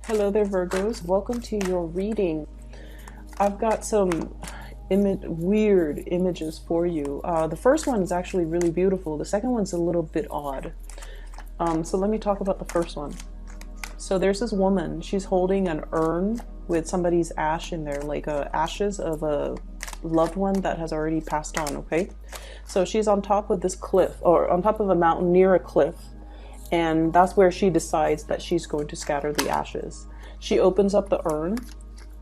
Hello there, Virgos. Welcome to your reading. I've got some weird images for you. The first one is actually really beautiful. The second one's a little bit odd. So let me talk about the first one. So there's this woman. She's holding an urn with somebody's ash in there, like ashes of a loved one that has already passed on, okay? So she's on top of this cliff, or on top of a mountain near a cliff. And that's where she decides that she's going to scatter the ashes. She opens up the urn,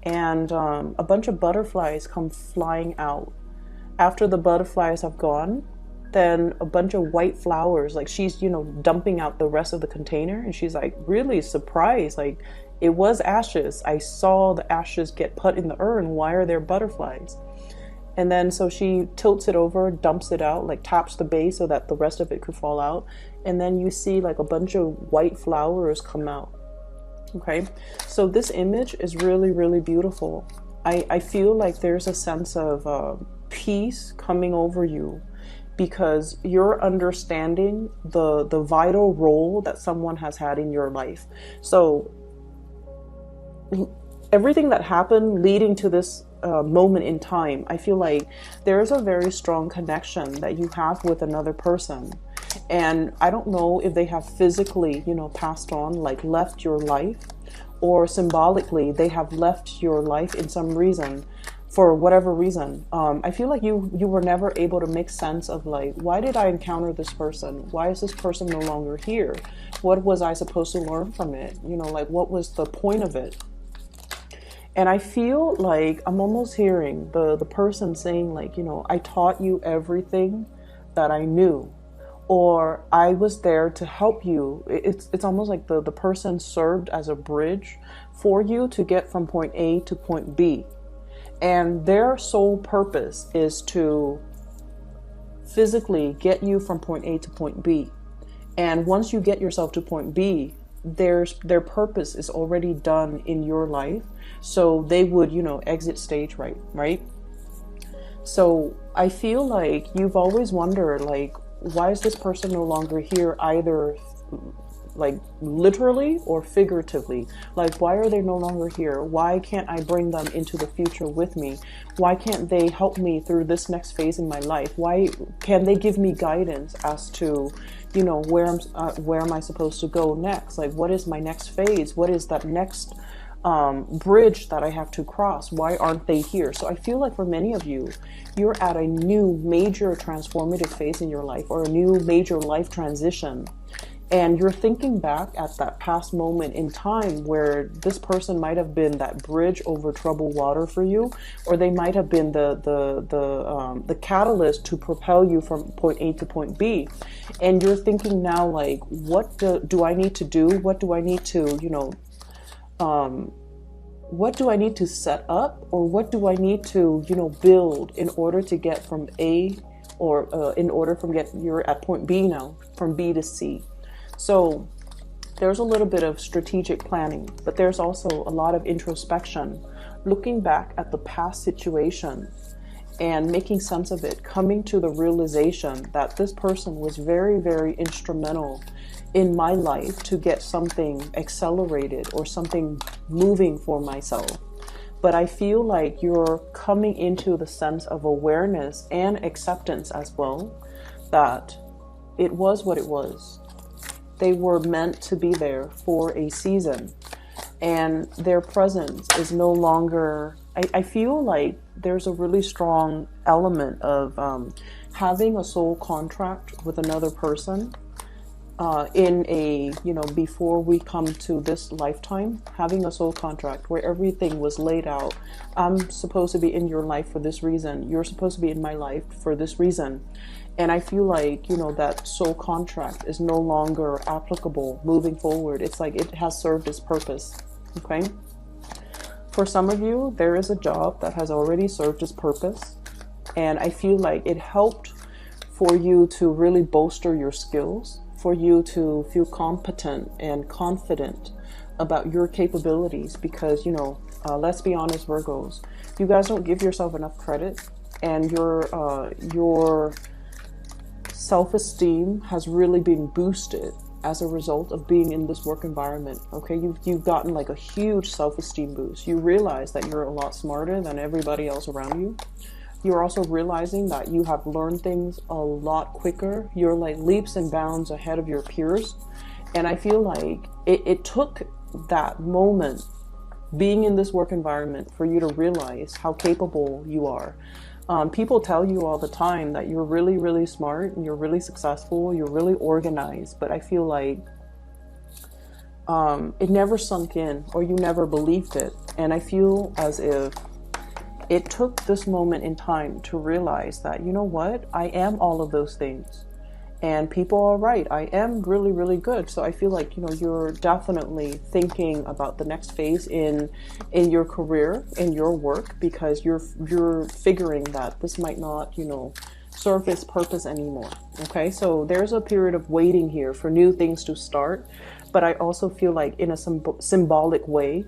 and a bunch of butterflies come flying out. After the butterflies have gone, then a bunch of white flowers, like she's, dumping out the rest of the container, and she's like really surprised, like it was ashes. I saw the ashes get put in the urn. Why are there butterflies? And then so she tilts it over, dumps it out, like taps the base so that the rest of it could fall out. And then you see like a bunch of white flowers come out. Okay, so this image is really, really beautiful. I feel like there's a sense of peace coming over you because you're understanding the vital role that someone has had in your life. So everything that happened leading to this moment in time, I feel like there's a very strong connection that you have with another person. And I don't know if they have physically, passed on, like left your life, or symbolically they have left your life in some reason, for whatever reason. I feel like you were never able to make sense of like, why did I encounter this person? Why is this person no longer here? What was I supposed to learn from it? Like what was the point of it? And I feel like I'm almost hearing the person saying like, I taught you everything that I knew, or I was there to help you. It's almost like the person served as a bridge for you to get from point A to point B. And their sole purpose is to physically get you from point A to point B. And once you get yourself to point B, their purpose is already done in your life. So they would, exit stage right? So I feel like you've always wondered, like, why is this person no longer here, either like literally or figuratively? Like, why are they no longer here? Why can't I bring them into the future with me? Why can't they help me through this next phase in my life? Why can they give me guidance as to, where am I supposed to go next? Like, what is my next phase? What is that next bridge that I have to cross? Why aren't they here? So I feel like for many of you, you're at a new major transformative phase in your life, or a new major life transition. And you're thinking back at that past moment in time where this person might have been that bridge over troubled water for you, or they might have been the catalyst to propel you from point A to point B. And you're thinking now, like, what do I need to do? What do I need to, what do I need to set up, or what do I need to, build in order to get from A, or you're at point B now, from B to C. So there's a little bit of strategic planning, but there's also a lot of introspection, looking back at the past situation and making sense of it, coming to the realization that this person was very, very instrumental in my life to get something accelerated or something moving for myself. But I feel like you're coming into the sense of awareness and acceptance as well, that it was what it was. They were meant to be there for a season, and their presence is no longer, I feel like there's a really strong element of having a soul contract with another person in a, before we come to this lifetime, having a soul contract where everything was laid out. I'm supposed to be in your life for this reason. You're supposed to be in my life for this reason. And I feel like, that soul contract is no longer applicable moving forward. It's like it has served its purpose. Okay. For some of you, there is a job that has already served its purpose. And I feel like it helped for you to really bolster your skills, for you to feel competent and confident about your capabilities, because, let's be honest, Virgos, you guys don't give yourself enough credit, and your self-esteem has really been boosted as a result of being in this work environment. Okay, you've gotten like a huge self-esteem boost. You realize that you're a lot smarter than everybody else around you. You're also realizing that you have learned things a lot quicker. You're like leaps and bounds ahead of your peers. And I feel like it took that moment being in this work environment for you to realize how capable you are. People tell you all the time that you're really, really smart and you're really successful, you're really organized, but I feel like it never sunk in, or you never believed it. And I feel as if it took this moment in time to realize that, you know what, I am all of those things. And people are right, I am really, really good. So I feel like, you know, you're definitely thinking about the next phase in your career, in your work, because you're figuring that this might not, you know, serve its purpose anymore. Okay, so there's a period of waiting here for new things to start. But I also feel like in a symbolic way,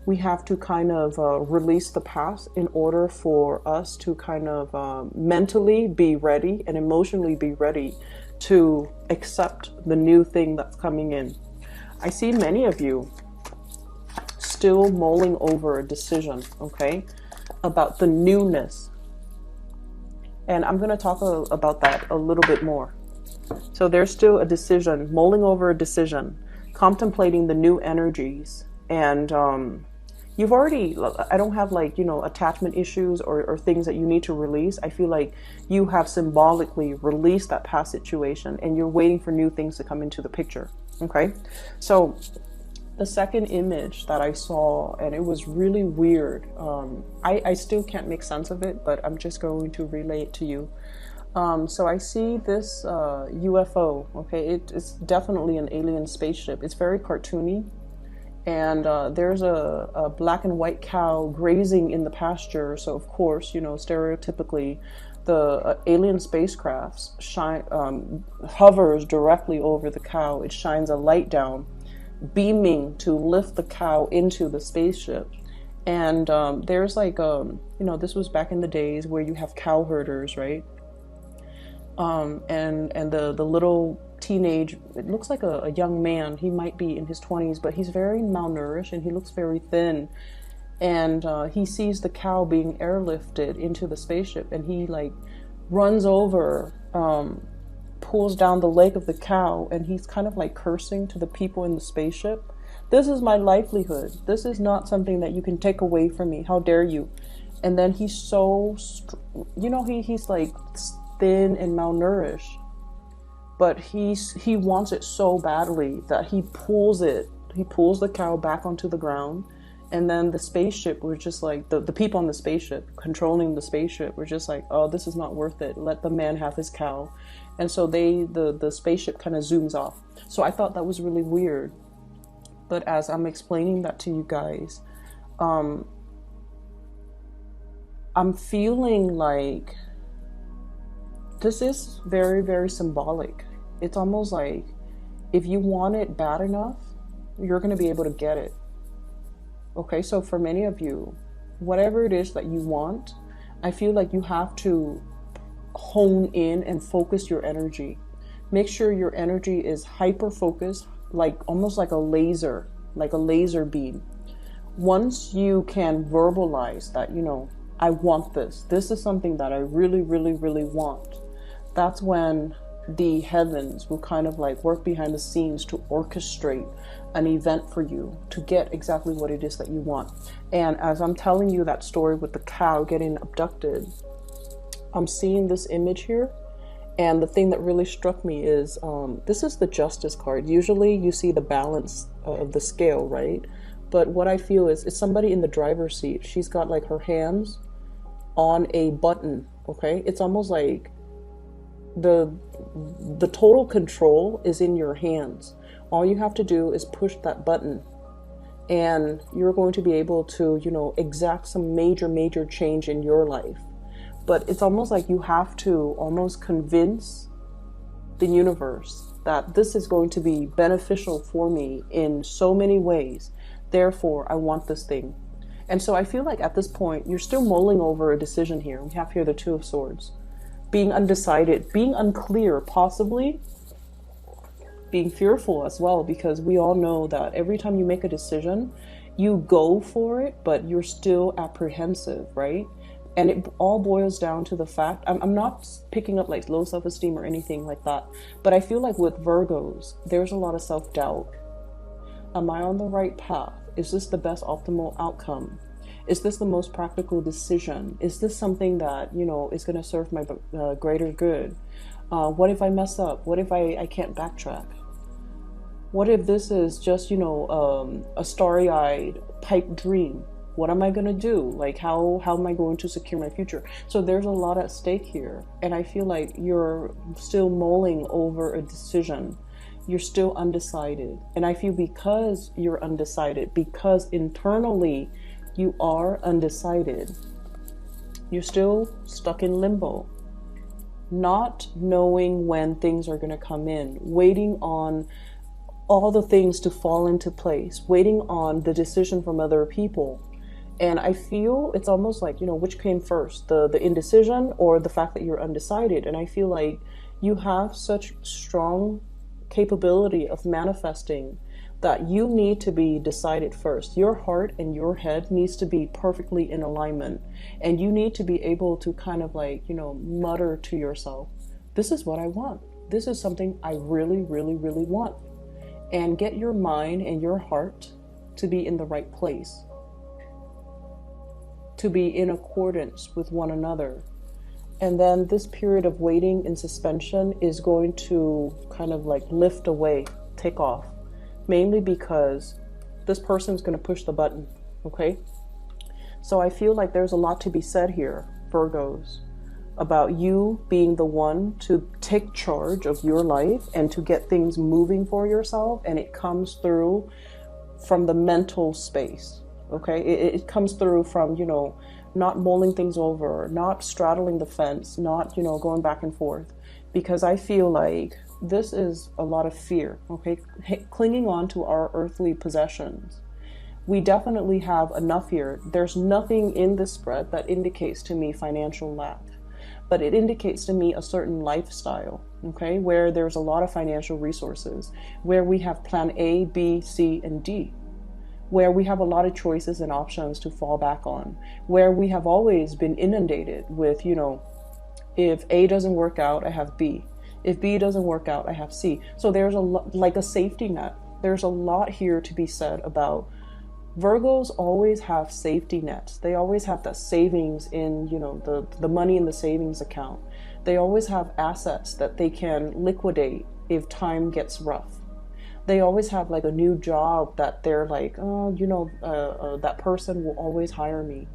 we have to kind of release the past in order for us to kind of mentally be ready and emotionally be ready to accept the new thing that's coming in. I see many of you still mulling over a decision, okay, about the newness. And I'm going to talk about that a little bit more. So there's still a decision, mulling over a decision, contemplating the new energies. And you've already, I don't have like, you know, attachment issues or things that you need to release. I feel like you have symbolically released that past situation and you're waiting for new things to come into the picture. Okay. So the second image that I saw, and it was really weird. I still can't make sense of it, but I'm just going to relay it to you. So I see this UFO. Okay. It's definitely an alien spaceship. It's very cartoony. And there's a black and white cow grazing in the pasture. So of course, you know, stereotypically, the alien spacecraft hovers directly over the cow. It shines a light down, beaming to lift the cow into the spaceship. And there's like, you know, this was back in the days where you have cow herders, right? And the little teenage, it looks like a young man, he might be in his 20s, but he's very malnourished and he looks very thin. And he sees the cow being airlifted into the spaceship, and he like runs over, pulls down the leg of the cow, and he's kind of like cursing to the people in the spaceship. This is my livelihood. This is not something that you can take away from me. How dare you? And then he's so, you know, he's like thin and malnourished, but he wants it so badly that he pulls the cow back onto the ground. And then the spaceship was just like, the people on the spaceship, controlling the spaceship, were just like, oh, this is not worth it. Let the man have his cow. And so the spaceship kind of zooms off. So I thought that was really weird. But as I'm explaining that to you guys, I'm feeling like this is very, very symbolic. It's almost like if you want it bad enough, you're going to be able to get it. Okay, so for many of you, whatever it is that you want, I feel like you have to hone in and focus your energy. Make sure your energy is hyper focused, like almost like a laser beam. Once you can verbalize that, you know, I want this. This is something that I really, really, really want. That's when the heavens will kind of like work behind the scenes to orchestrate an event for you to get exactly what it is that you want. And as I'm telling you that story with the cow getting abducted, I'm seeing this image here. And the thing that really struck me is, this is the Justice card. Usually you see the balance of the scale, right? But what I feel is it's somebody in the driver's seat. She's got like her hands on a button, okay? It's almost like the total control is in your hands. All you have to do is push that button and you're going to be able to, you know, exact some major change in your life. But it's almost like you have to almost convince the universe that this is going to be beneficial for me in so many ways. Therefore, I want this thing. And so I feel like at this point, you're still mulling over a decision here. We have here the Two of Swords. Being undecided, being unclear, possibly being fearful as well, because we all know that every time you make a decision, you go for it, but you're still apprehensive, right? And it all boils down to the fact, I'm not picking up like low self-esteem or anything like that, but I feel like with Virgos, there's a lot of self-doubt. Am I on the right path? Is this the best optimal outcome? Is this the most practical decision? Is this something that, you know, is going to serve my greater good? What if I mess up? What if I can't backtrack? What if this is just, you know, a starry-eyed pipe dream? What am I going to do? Like, how am I going to secure my future? So there's a lot at stake here. And I feel like you're still mulling over a decision. You're still undecided. And I feel because you're undecided, because internally you are undecided, you're still stuck in limbo, not knowing when things are going to come in, waiting on all the things to fall into place, waiting on the decision from other people. And I feel it's almost like, you know, which came first, the indecision or the fact that you're undecided? And I feel like you have such strong capability of manifesting that you need to be decided first. Your heart and your head needs to be perfectly in alignment. And you need to be able to kind of like, you know, mutter to yourself, this is what I want. This is something I really, really, really want. And get your mind and your heart to be in the right place, to be in accordance with one another. And then this period of waiting in suspension is going to kind of like lift away, take off, mainly because this person is going to push the button, okay? So I feel like there's a lot to be said here, Virgos, about you being the one to take charge of your life and to get things moving for yourself. And it comes through from the mental space, okay? It comes through from, you know, not mulling things over, not straddling the fence, not, you know, going back and forth. Because I feel like this is a lot of fear, okay? Clinging on to our earthly possessions. We definitely have enough here. There's nothing in this spread that indicates to me financial lack, but it indicates to me a certain lifestyle, okay? Where there's a lot of financial resources, where we have plan A, B, C, and D, where we have a lot of choices and options to fall back on, where we have always been inundated with, you know, if A doesn't work out, I have B. If B doesn't work out, I have C. So there's like a safety net. There's a lot here to be said about Virgos always have safety nets. They always have that savings in, you know, the money in the savings account. They always have assets that they can liquidate if time gets rough. They always have like a new job that they're like, oh, you know, that person will always hire me.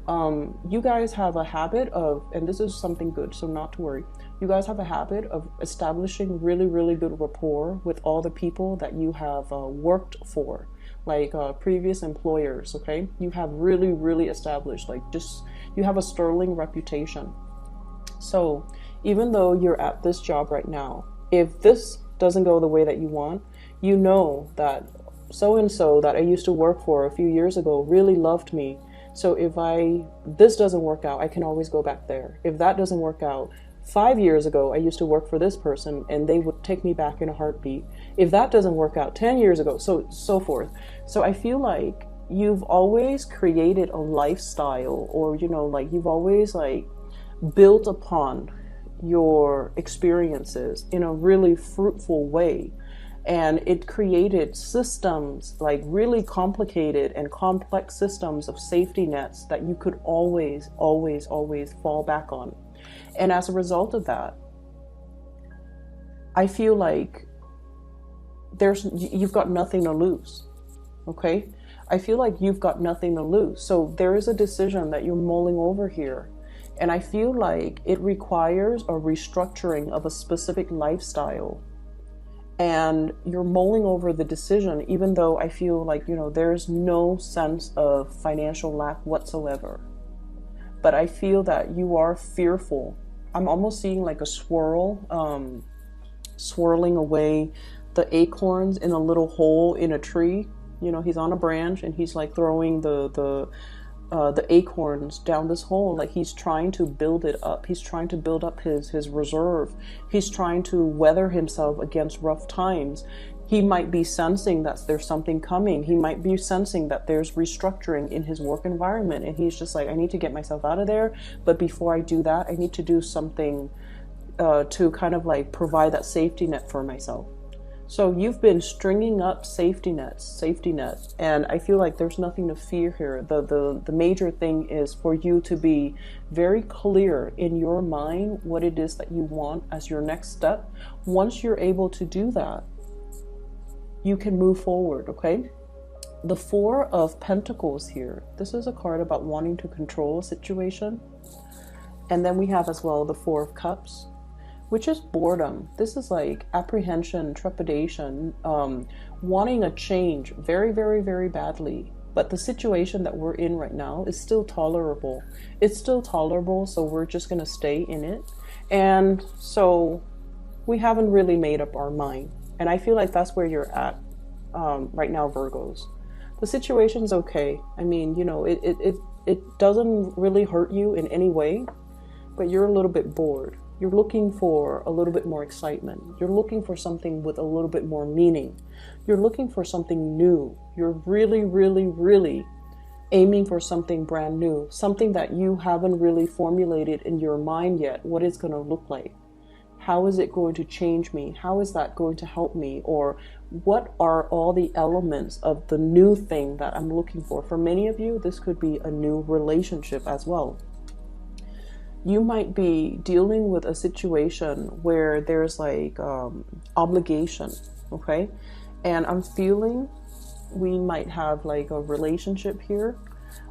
You guys have a habit of, and this is something good, so not to worry. You guys have a habit of establishing really, really good rapport with all the people that you have worked for, like previous employers, okay? You have really, really established, like just, you have a sterling reputation. So even though you're at this job right now, if this doesn't go the way that you want, you know that so-and-so that I used to work for a few years ago really loved me. So if this doesn't work out, I can always go back there. If that doesn't work out, 5 years ago, I used to work for this person and they would take me back in a heartbeat. If that doesn't work out, 10 years ago, so forth. So I feel like you've always created a lifestyle, or, you know, like you've always like built upon your experiences in a really fruitful way. And it created systems, like really complicated and complex systems of safety nets that you could always, always, always fall back on. And as a result of that, I feel like you've got nothing to lose, okay? I feel like you've got nothing to lose. So there is a decision that you're mulling over here. And I feel like it requires a restructuring of a specific lifestyle. And you're mulling over the decision, even though I feel like, you know, there's no sense of financial lack whatsoever. But I feel that you are fearful. I'm almost seeing like a swirl, swirling away the acorns in a little hole in a tree. You know, he's on a branch and he's like throwing the the acorns down this hole. Like he's trying to build it up. He's trying to build up his reserve. He's trying to weather himself against rough times. He might be sensing that there's something coming. He might be sensing that there's restructuring in his work environment. And he's just like, I need to get myself out of there. But before I do that, I need to do something to kind of like provide that safety net for myself. So you've been stringing up safety nets, and I feel like there's nothing to fear here. The major thing is for you to be very clear in your mind what it is that you want as your next step. Once you're able to do that, you can move forward, okay? The Four of Pentacles here. This is a card about wanting to control a situation. And then we have as well the Four of Cups, which is boredom. This is like apprehension, trepidation, wanting a change very, very, very badly. But the situation that we're in right now is still tolerable. It's still tolerable, so we're just gonna stay in it. And so we haven't really made up our mind. And I feel like that's where you're at right now, Virgos. The situation's okay. I mean, you know, it doesn't really hurt you in any way, but you're a little bit bored. You're looking for a little bit more excitement. You're looking for something with a little bit more meaning. You're looking for something new. You're really, really, really aiming for something brand new, something that you haven't really formulated in your mind yet, what it's going to look like. How is it going to change me? How is that going to help me? Or what are all the elements of the new thing that I'm looking for? For many of you, this could be a new relationship as well. You might be dealing with a situation where there's like obligation, okay? And I'm feeling we might have like a relationship here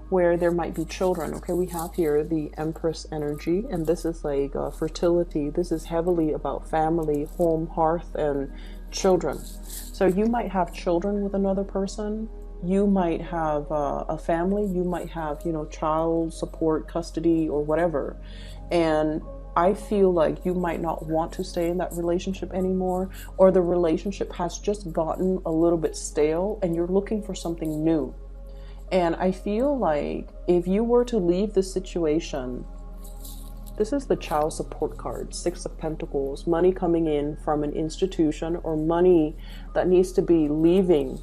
where there might be children, okay? We have here the Empress energy, and this is like fertility. This is heavily about family, home, hearth, and children. So you might have children with another person. You might have a family, you might have, you know, child support, custody, or whatever. And I feel like you might not want to stay in that relationship anymore, or the relationship has just gotten a little bit stale and you're looking for something new. And I feel like if you were to leave this situation, this is the child support card, Six of Pentacles, money coming in from an institution or money that needs to be leaving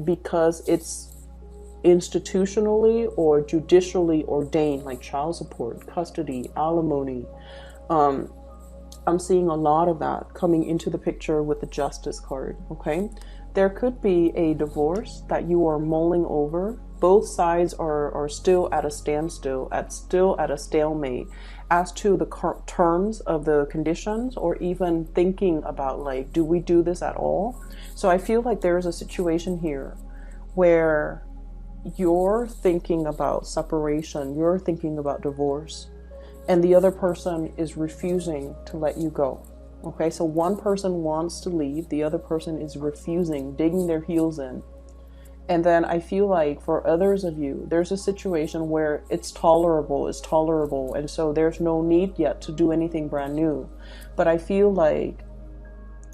because it's institutionally or judicially ordained, like child support, custody, alimony. I'm seeing a lot of that coming into the picture with the Justice card, okay? There could be a divorce that you are mulling over. Both sides are still at a standstill, still at a stalemate as to the terms of the conditions, or even thinking about like, do we do this at all? So I feel like there's a situation here where you're thinking about separation, you're thinking about divorce, and the other person is refusing to let you go. Okay, so one person wants to leave, the other person is refusing, digging their heels in. And then I feel like for others of you, there's a situation where it's tolerable, and so there's no need yet to do anything brand new. But I feel like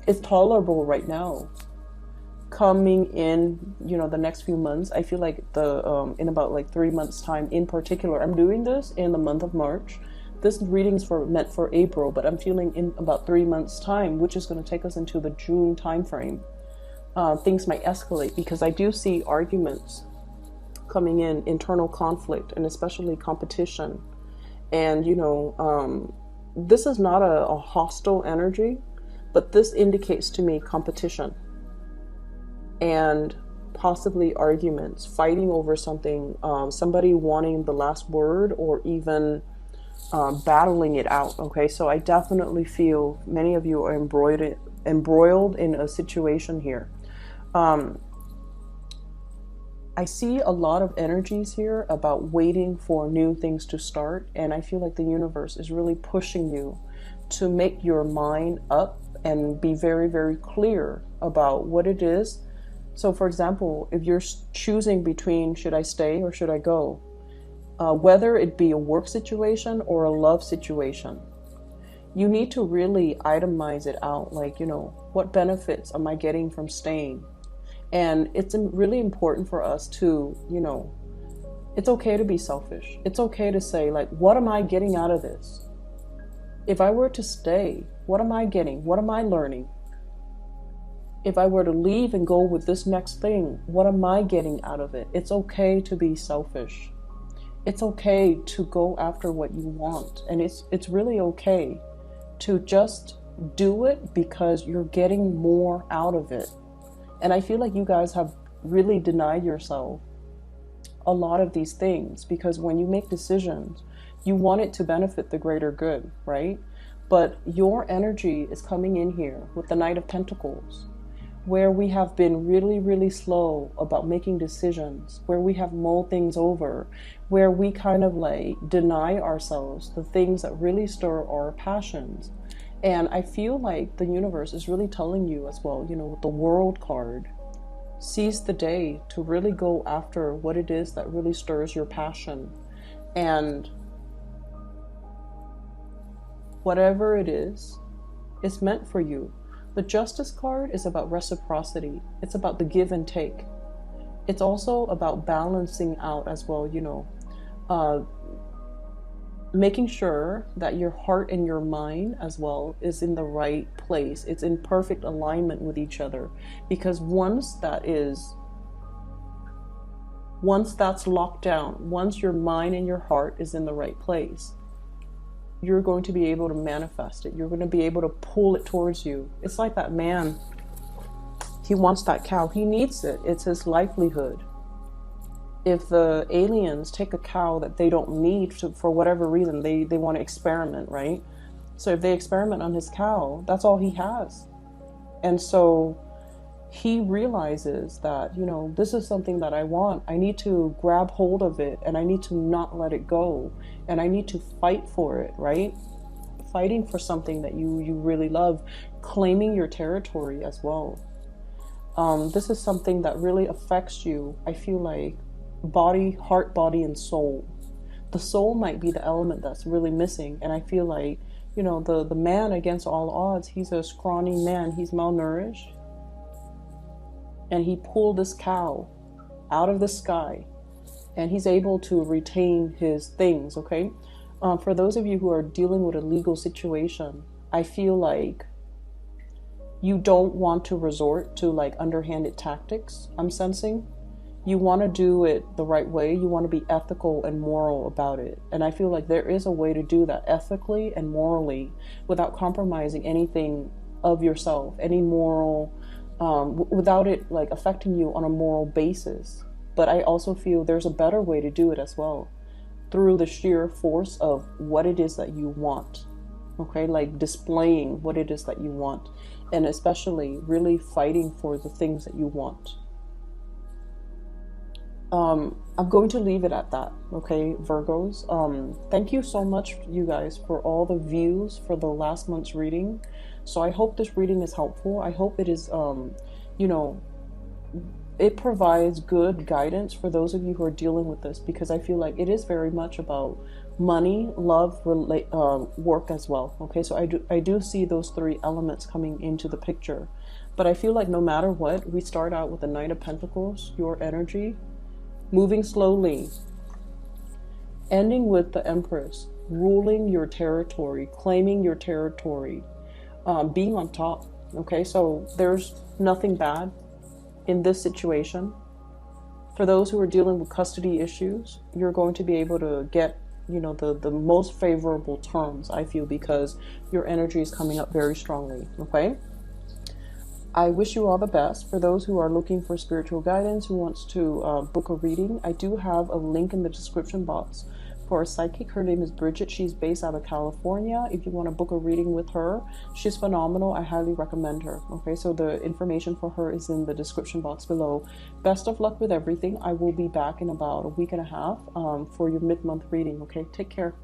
it's tolerable right now. Coming in, you know, the next few months, I feel like in about like 3 months time in particular, I'm doing this in the month of March. This reading is meant for April, but I'm feeling in about 3 months time, which is going to take us into the June time frame. Things might escalate because I do see arguments coming in, internal conflict, and especially competition. And, you know, this is not a hostile energy, but this indicates to me competition and possibly arguments, fighting over something, somebody wanting the last word, or even battling it out. Okay, so I definitely feel many of you are embroiled in a situation here. I see a lot of energies here about waiting for new things to start, and I feel like the universe is really pushing you to make your mind up and be very, very clear about what it is. So for example, if you're choosing between should I stay or should I go, whether it be a work situation or a love situation, you need to really itemize it out. Like, you know, what benefits am I getting from staying? And it's really important for us to, you know, It's okay to be selfish. It's okay to say, like, what am I getting out of this? If I were to stay, what am I getting? What am I learning? If I were to leave and go with this next thing, what am I getting out of it? It's okay to be selfish. It's okay to go after what you want. And it's really okay to just do it because you're getting more out of it. And I feel like you guys have really denied yourself a lot of these things, because when you make decisions, you want it to benefit the greater good, right? But your energy is coming in here with the Knight of Pentacles, where we have been really, really slow about making decisions, where we have mulled things over, where we kind of like deny ourselves the things that really stir our passions. And I feel like the universe is really telling you as well, you know, with the World card, seize the day to really go after what it is that really stirs your passion. And whatever it is, it's meant for you. The Justice card is about reciprocity. It's about the give and take. It's also about balancing out as well, you know, making sure that your heart and your mind as well is in the right place. It's in perfect alignment with each other. Because once that's locked down, once your mind and your heart is in the right place, you're going to be able to manifest it. You're going to be able to pull it towards you. It's like that man. He wants that cow. He needs it. It's his livelihood. If the aliens take a cow that they don't need for whatever reason, they want to experiment, right? So if they experiment on his cow, that's all he has. And so he realizes that, you know, this is something that I want. I need to grab hold of it, and I need to not let it go. And I need to fight for it, right? Fighting for something that you really love, claiming your territory as well. This is something that really affects you, I feel like, body, heart, body, and soul. The soul might be the element that's really missing. And I feel like, you know, the man against all odds, he's a scrawny man. He's malnourished. And he pulled this cow out of the sky. And he's able to retain his things, okay? For those of you who are dealing with a legal situation, I feel like you don't want to resort to like underhanded tactics, I'm sensing. You want to do it the right way. You want to be ethical and moral about it. And I feel like there is a way to do that ethically and morally without compromising anything of yourself, any moral, without it like affecting you on a moral basis. But I also feel there's a better way to do it as well, through the sheer force of what it is that you want. Okay, like displaying what it is that you want, and especially really fighting for the things that you want. I'm going to leave it at that, okay, Virgos. Thank you so much, you guys, for all the views for the last month's reading. So I hope this reading is helpful. I hope it is, you know, it provides good guidance for those of you who are dealing with this, because I feel like it is very much about money, love, work as well. Okay, so I do see those three elements coming into the picture. But I feel like no matter what, we start out with the Knight of Pentacles, your energy, moving slowly, ending with the Empress, ruling your territory, claiming your territory, being on top. Okay, so there's nothing bad in this situation. For those who are dealing with custody issues, you're going to be able to get, you know, the most favorable terms, I feel, because your energy is coming up very strongly. Okay, I wish you all the best. For those who are looking for spiritual guidance, who wants to book a reading, I do have a link in the description box for a psychic. Her name is Bridget. She's based out of California. If you want to book a reading with her, she's phenomenal. I highly recommend her. Okay, so the information for her is in the description box below. Best of luck with everything. I will be back in about a week and a half for your mid-month reading. Okay, take care.